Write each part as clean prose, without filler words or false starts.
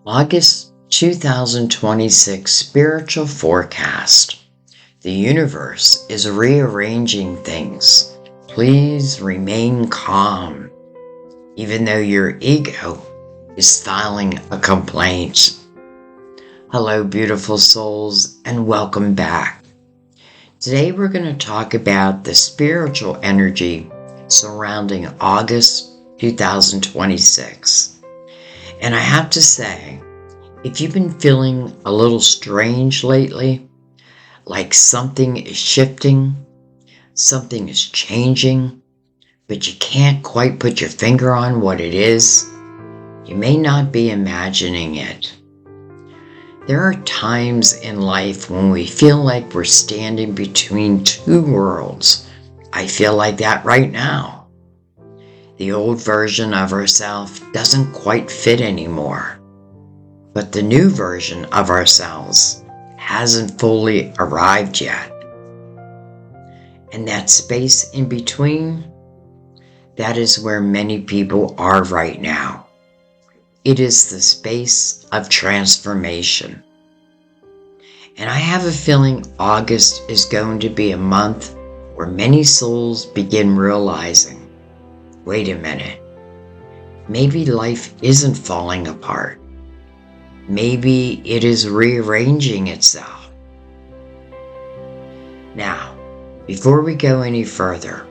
August 2026 Spiritual Forecast. The universe is rearranging things. Please remain calm, even though your ego is filing a complaint. Hello, beautiful souls, and welcome back. Today we're going to talk about the spiritual energy surrounding August 2026. And I have to say, if you've been feeling a little strange lately, like something is shifting, something is changing, but you can't quite put your finger on what it is, you may not be imagining it. There are times in life when we feel like we're standing between two worlds. I feel like that right now. The old version of ourselves doesn't quite fit anymore, but the new version of ourselves hasn't fully arrived yet. And that space in between, that is where many people are right now. It is the space of transformation. And I have a feeling August is going to be a month where many souls begin realizing, wait a minute, maybe life isn't falling apart. Maybe it is rearranging itself. Now, before we go any further,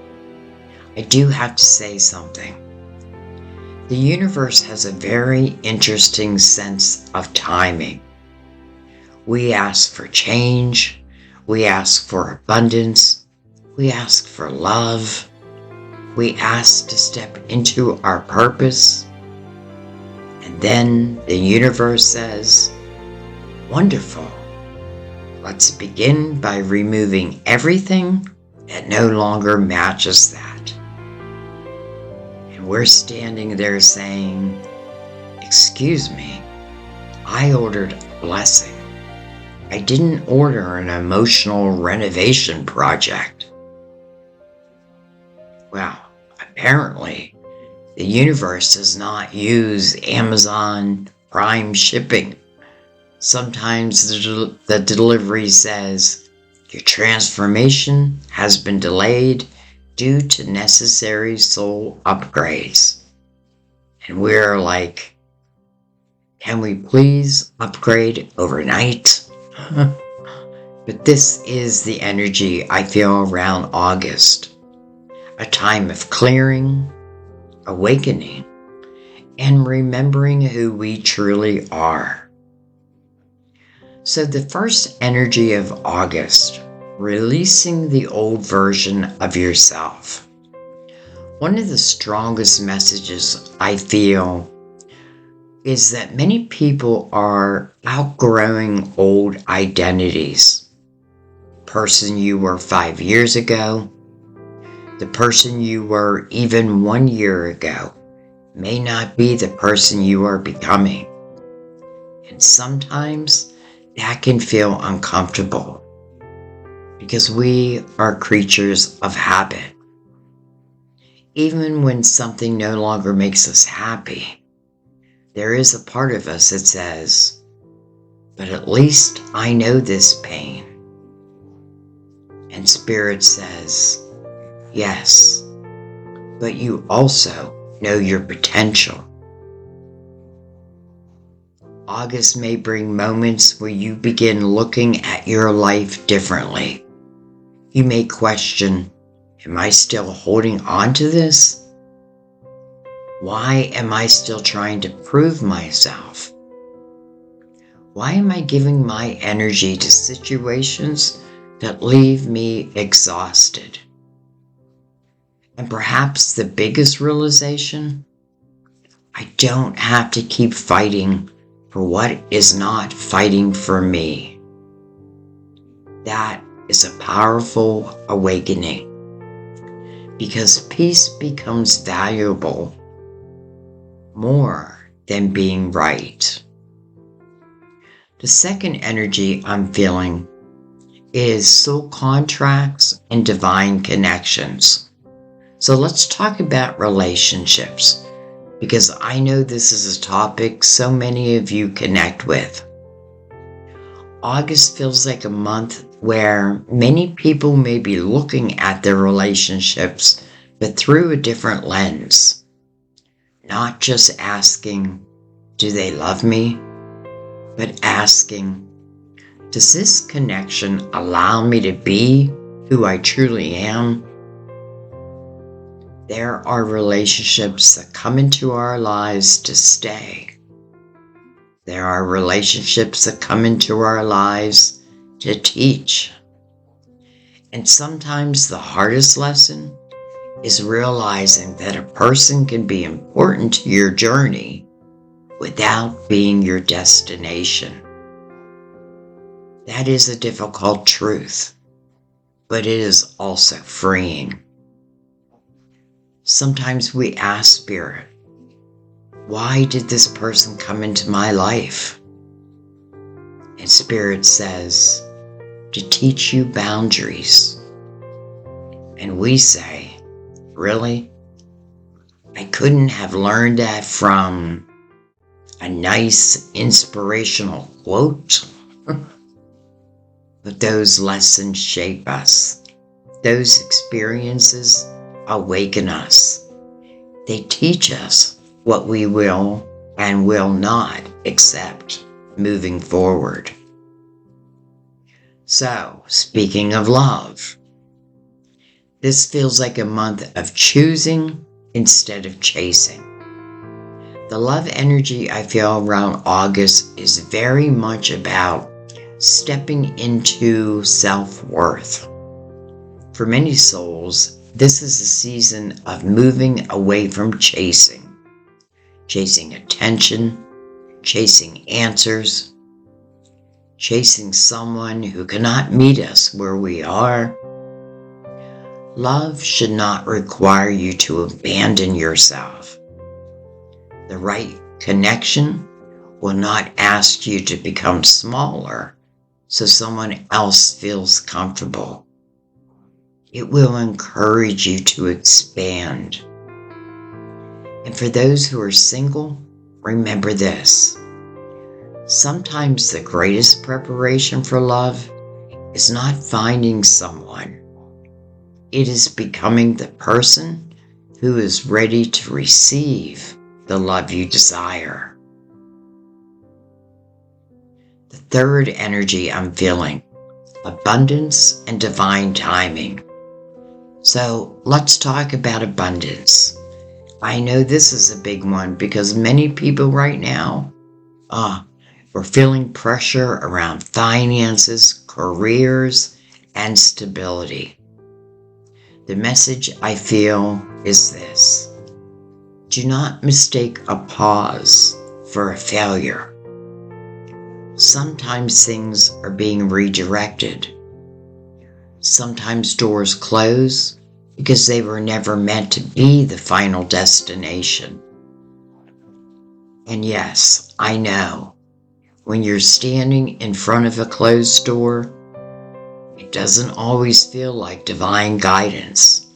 I do have to say something. The universe has a very interesting sense of timing. We ask for change, we ask for abundance, we ask for love, we ask to step into our purpose, and then the universe says, wonderful, let's begin by removing everything that no longer matches that. And we're standing there saying, excuse me, I ordered a blessing. I didn't order an emotional renovation project. Well, apparently, the universe does not use Amazon Prime shipping. Sometimes the delivery says, your transformation has been delayed due to necessary soul upgrades. And we're like, can we please upgrade overnight? But this is the energy I feel around August. A time of clearing, awakening, and remembering who we truly are. So the first energy of August, releasing the old version of yourself. One of the strongest messages I feel is that many people are outgrowing old identities. Person you were 5 years ago, the person you were even 1 year ago may not be the person you are becoming. And sometimes that can feel uncomfortable because we are creatures of habit. Even when something no longer makes us happy, there is a part of us that says, but at least I know this pain. And Spirit says, yes, but you also know your potential. August may bring moments where you begin looking at your life differently. You may question, am I still holding on to this? Why am I still trying to prove myself? Why am I giving my energy to situations that leave me exhausted? And perhaps the biggest realization, I don't have to keep fighting for what is not fighting for me. That is a powerful awakening because peace becomes valuable more than being right. The second energy I'm feeling is soul contracts and divine connections. So let's talk about relationships. because I know this is a topic so many of you connect with. August feels like a month where many people may be looking at their relationships, but through a different lens. Not just asking, do they love me? But asking, does this connection allow me to be who I truly am? There are relationships that come into our lives to stay. There are relationships that come into our lives to teach. And sometimes the hardest lesson is realizing that a person can be important to your journey without being your destination. That is a difficult truth, but it is also freeing. Sometimes we ask Spirit, why did this person come into my life? And Spirit says, to teach you boundaries. And we say, really? I couldn't have learned that from a nice inspirational quote? But those lessons shape us. Those experiences awaken us. They teach us what we will and will not accept moving forward. So, speaking of love, this feels like a month of choosing instead of chasing. The love energy I feel around August is very much about stepping into self-worth. For many souls, this is a season of moving away from chasing attention, chasing answers, chasing someone who cannot meet us where we are. Love should not require you to abandon yourself. The right connection will not ask you to become smaller so someone else feels comfortable. It will encourage you to expand. And for those who are single, remember this. Sometimes the greatest preparation for love is not finding someone. It is becoming the person who is ready to receive the love you desire. The third energy I'm feeling, abundance and divine timing. So let's talk about abundance. I know this is a big one because many people right now, we're feeling pressure around finances, careers, and stability. The message I feel is this: do not mistake a pause for a failure. Sometimes things are being redirected. Sometimes doors close because they were never meant to be the final destination. And yes, I know, when you're standing in front of a closed door, it doesn't always feel like divine guidance.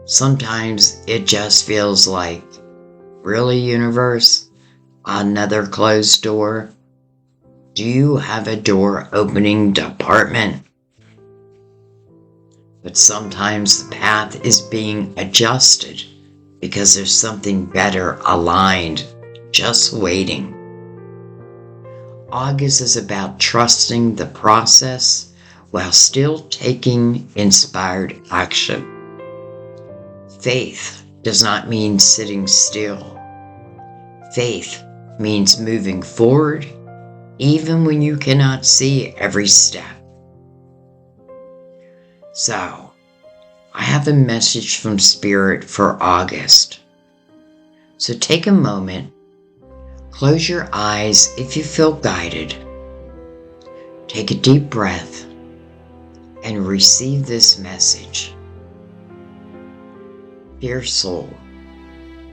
Sometimes it just feels like, really, universe? Another closed door? Do you have a door opening department? But sometimes the path is being adjusted because there's something better aligned, just waiting. August is about trusting the process while still taking inspired action. Faith does not mean sitting still. Faith means moving forward even when you cannot see every step. So, I have a message from Spirit for August. So take a moment, close your eyes if you feel guided, take a deep breath, and receive this message. Dear soul,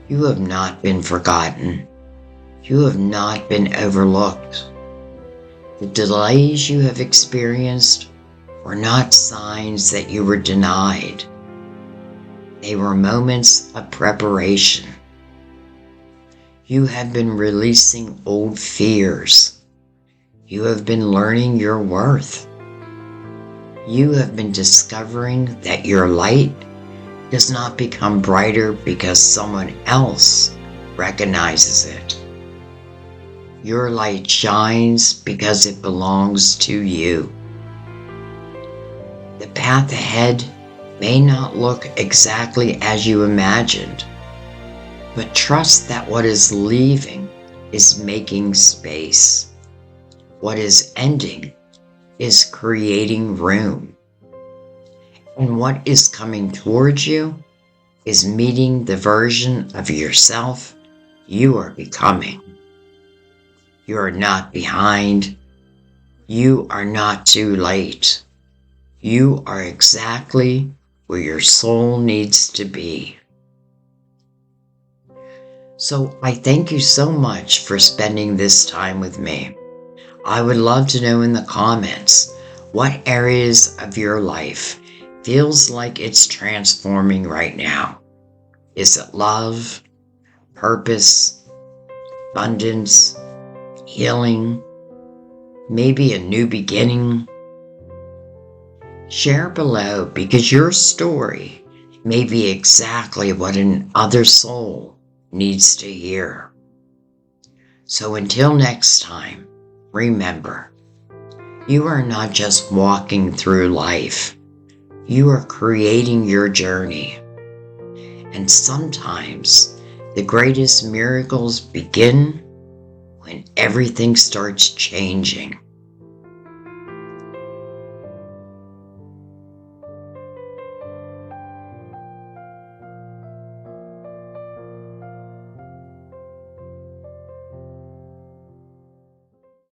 you have not been forgotten. You have not been overlooked. The delays you have experienced were not signs that you were denied. They were moments of preparation. You have been releasing old fears. You have been learning your worth. You have been discovering that your light does not become brighter because someone else recognizes it. Your light shines because it belongs to you. The path ahead may not look exactly as you imagined, but trust that what is leaving is making space. What is ending is creating room. And what is coming towards you is meeting the version of yourself you are becoming. You are not behind. You are not too late. You are exactly where your soul needs to be. So I thank you so much for spending this time with me. I would love to know in the comments what areas of your life feels like it's transforming right now. Is it love, purpose, abundance, healing, maybe a new beginning? Share below because your story may be exactly what another soul needs to hear. So until next time, remember, you are not just walking through life. You are creating your journey. And sometimes the greatest miracles begin when everything starts changing.